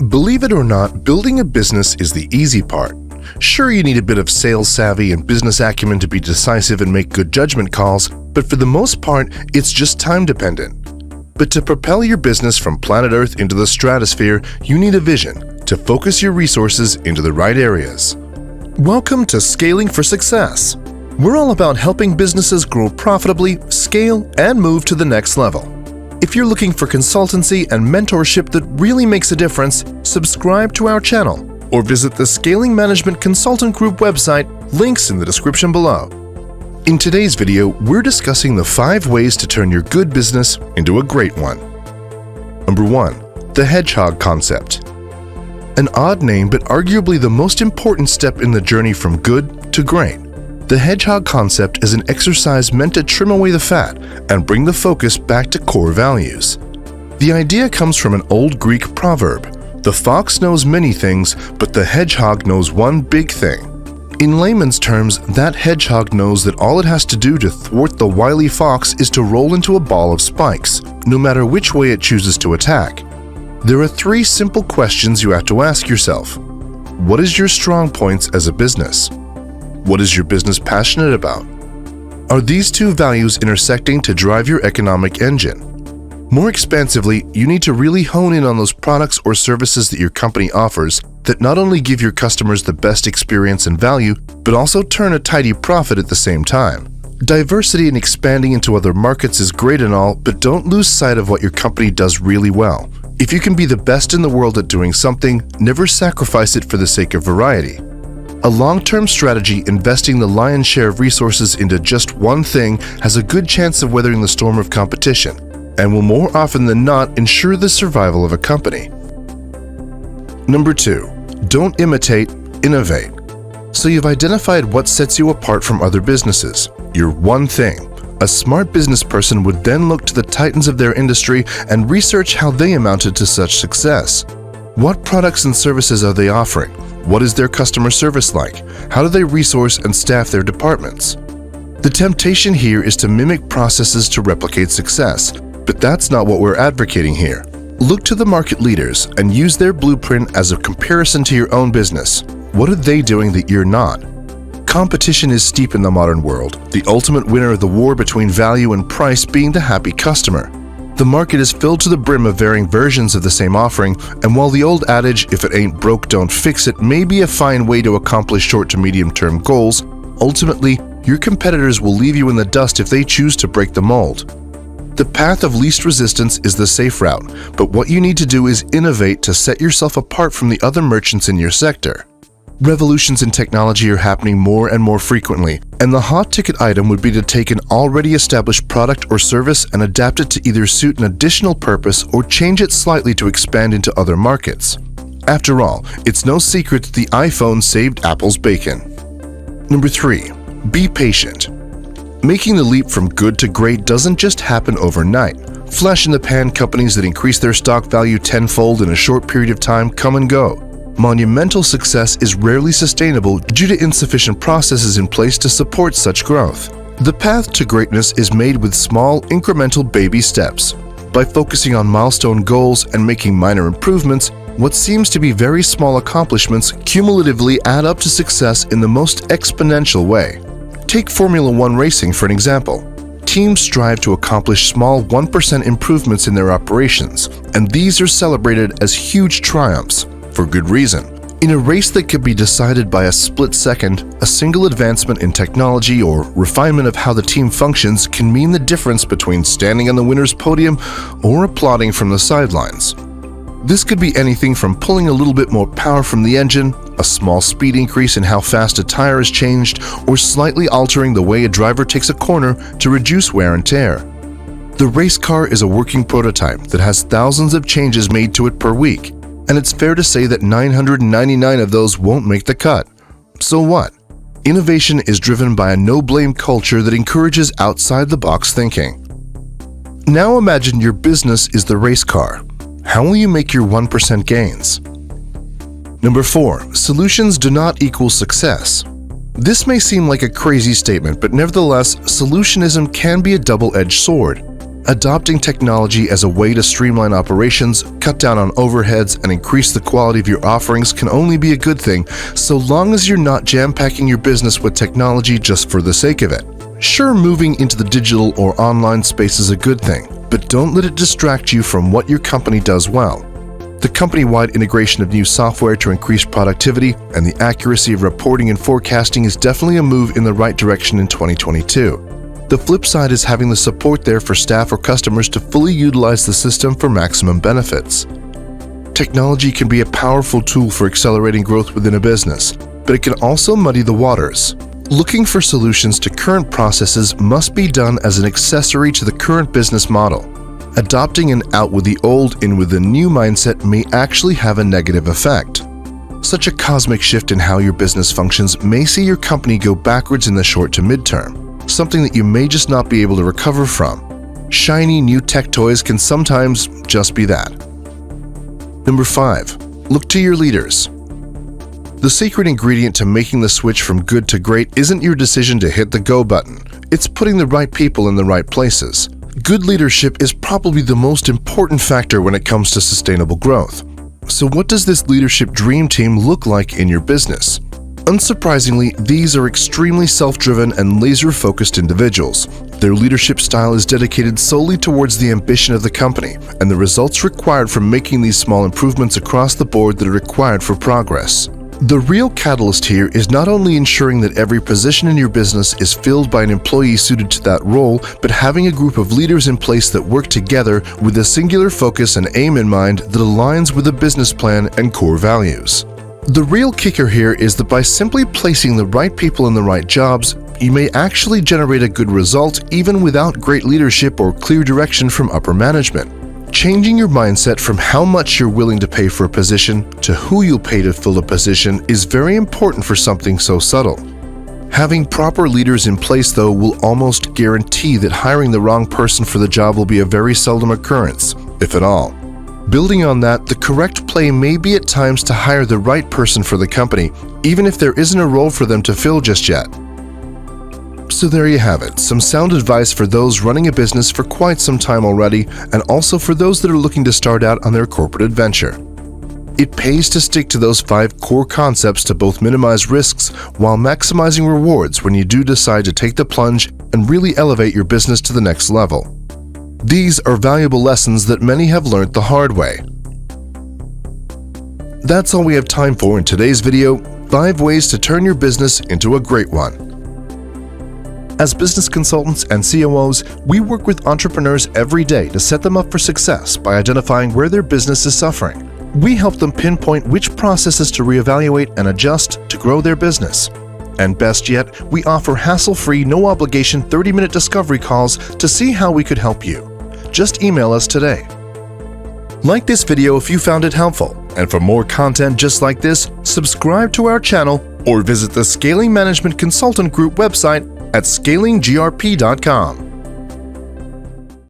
Believe it or not, building a business is the easy part. Sure, you need a bit of sales savvy and business acumen to be decisive and make good judgment calls, but for the most part, it's just time dependent. But to propel your business from planet Earth into the stratosphere, you need a vision to focus your resources into the right areas. Welcome to Scaling for Success. We're all about helping businesses grow profitably, scale, and move to the next level. If you're looking for consultancy and mentorship that really makes a difference, subscribe to our channel or visit the Scaling Management Consultant Group website, links in the description below. In today's video, we're discussing the 5 ways to turn your good business into a great one. Number 1. The Hedgehog Concept. An odd name, but arguably the most important step in the journey from good to great. The Hedgehog Concept is an exercise meant to trim away the fat and bring the focus back to core values. The idea comes from an old Greek proverb: the fox knows many things, but the hedgehog knows one big thing. In layman's terms, that hedgehog knows that all it has to do to thwart the wily fox is to roll into a ball of spikes, no matter which way it chooses to attack. There are 3 simple questions you have to ask yourself. What is your strong points as a business? What is your business passionate about? Are these 2 values intersecting to drive your economic engine? More expansively, you need to really hone in on those products or services that your company offers that not only give your customers the best experience and value, but also turn a tidy profit at the same time. Diversity and expanding into other markets is great and all, but don't lose sight of what your company does really well. If you can be the best in the world at doing something, never sacrifice it for the sake of variety. A long-term strategy investing the lion's share of resources into just one thing has a good chance of weathering the storm of competition, and will more often than not ensure the survival of a company. Number 2. Don't imitate, innovate. So you've identified what sets you apart from other businesses, your one thing. A smart business person would then look to the titans of their industry and research how they amounted to such success. What products and services are they offering? What is their customer service like? How do they resource and staff their departments? The temptation here is to mimic processes to replicate success, but that's not what we're advocating here. Look to the market leaders and use their blueprint as a comparison to your own business. What are they doing that you're not? Competition is steep in the modern world, the ultimate winner of the war between value and price being the happy customer. The market is filled to the brim of varying versions of the same offering, and while the old adage, if it ain't broke, don't fix it, may be a fine way to accomplish short to medium-term goals, ultimately, your competitors will leave you in the dust if they choose to break the mold. The path of least resistance is the safe route, but what you need to do is innovate to set yourself apart from the other merchants in your sector. Revolutions in technology are happening more and more frequently, and the hot ticket item would be to take an already established product or service and adapt it to either suit an additional purpose or change it slightly to expand into other markets. After all, it's no secret that the iPhone saved Apple's bacon. Number 3. Be patient. Making the leap from good to great doesn't just happen overnight. Flash-in-the-pan companies that increase their stock value tenfold in a short period of time come and go. Monumental success is rarely sustainable due to insufficient processes in place to support such growth. The path to greatness is made with small, incremental baby steps. By focusing on milestone goals and making minor improvements, what seems to be very small accomplishments cumulatively add up to success in the most exponential way. Take Formula 1 racing for an example. Teams strive to accomplish small 1% improvements in their operations, and these are celebrated as huge triumphs, for good reason. In a race that could be decided by a split second, a single advancement in technology or refinement of how the team functions can mean the difference between standing on the winner's podium or applauding from the sidelines. This could be anything from pulling a little bit more power from the engine, a small speed increase in how fast a tire is changed, or slightly altering the way a driver takes a corner to reduce wear and tear. The race car is a working prototype that has thousands of changes made to it per week, and it's fair to say that 999 of those won't make the cut. So what? Innovation is driven by a no-blame culture that encourages outside-the-box thinking. Now imagine your business is the race car. How will you make your 1% gains? Number 4. Solutions do not equal success. This may seem like a crazy statement, but nevertheless, solutionism can be a double-edged sword. Adopting technology as a way to streamline operations, cut down on overheads, and increase the quality of your offerings can only be a good thing, so long as you're not jam-packing your business with technology just for the sake of it. Sure, moving into the digital or online space is a good thing, but don't let it distract you from what your company does well. The company-wide integration of new software to increase productivity and the accuracy of reporting and forecasting is definitely a move in the right direction in 2022. The flip side is having the support there for staff or customers to fully utilize the system for maximum benefits. Technology can be a powerful tool for accelerating growth within a business, but it can also muddy the waters. Looking for solutions to current processes must be done as an accessory to the current business model. Adopting an out with the old, in with the new mindset may actually have a negative effect. Such a cosmic shift in how your business functions may see your company go backwards in the short to midterm, something that you may just not be able to recover from. Shiny new tech toys can sometimes just be that. Number 5. Look to your leaders. The secret ingredient to making the switch from good to great isn't your decision to hit the go button. It's putting the right people in the right places. Good leadership is probably the most important factor when it comes to sustainable growth. So what does this leadership dream team look like in your business? Unsurprisingly, these are extremely self-driven and laser-focused individuals. Their leadership style is dedicated solely towards the ambition of the company and the results required from making these small improvements across the board that are required for progress. The real catalyst here is not only ensuring that every position in your business is filled by an employee suited to that role, but having a group of leaders in place that work together with a singular focus and aim in mind that aligns with the business plan and core values. The real kicker here is that by simply placing the right people in the right jobs, you may actually generate a good result even without great leadership or clear direction from upper management. Changing your mindset from how much you're willing to pay for a position to who you'll pay to fill a position is very important for something so subtle. Having proper leaders in place, though, will almost guarantee that hiring the wrong person for the job will be a very seldom occurrence, if at all. Building on that, the correct play may be at times to hire the right person for the company, even if there isn't a role for them to fill just yet. So there you have it, some sound advice for those running a business for quite some time already, and also for those that are looking to start out on their corporate adventure. It pays to stick to those 5 core concepts to both minimize risks while maximizing rewards when you do decide to take the plunge and really elevate your business to the next level. These are valuable lessons that many have learned the hard way. That's all we have time for in today's video, 5 ways to turn your business into a great one. As business consultants and COOs, we work with entrepreneurs every day to set them up for success by identifying where their business is suffering. We help them pinpoint which processes to reevaluate and adjust to grow their business. And best yet, we offer hassle-free, no-obligation 30-minute discovery calls to see how we could help you. Just email us today. Like this video if you found it helpful, and for more content just like this, subscribe to our channel or visit the Scaling Management Consultant Group website at scalinggrp.com.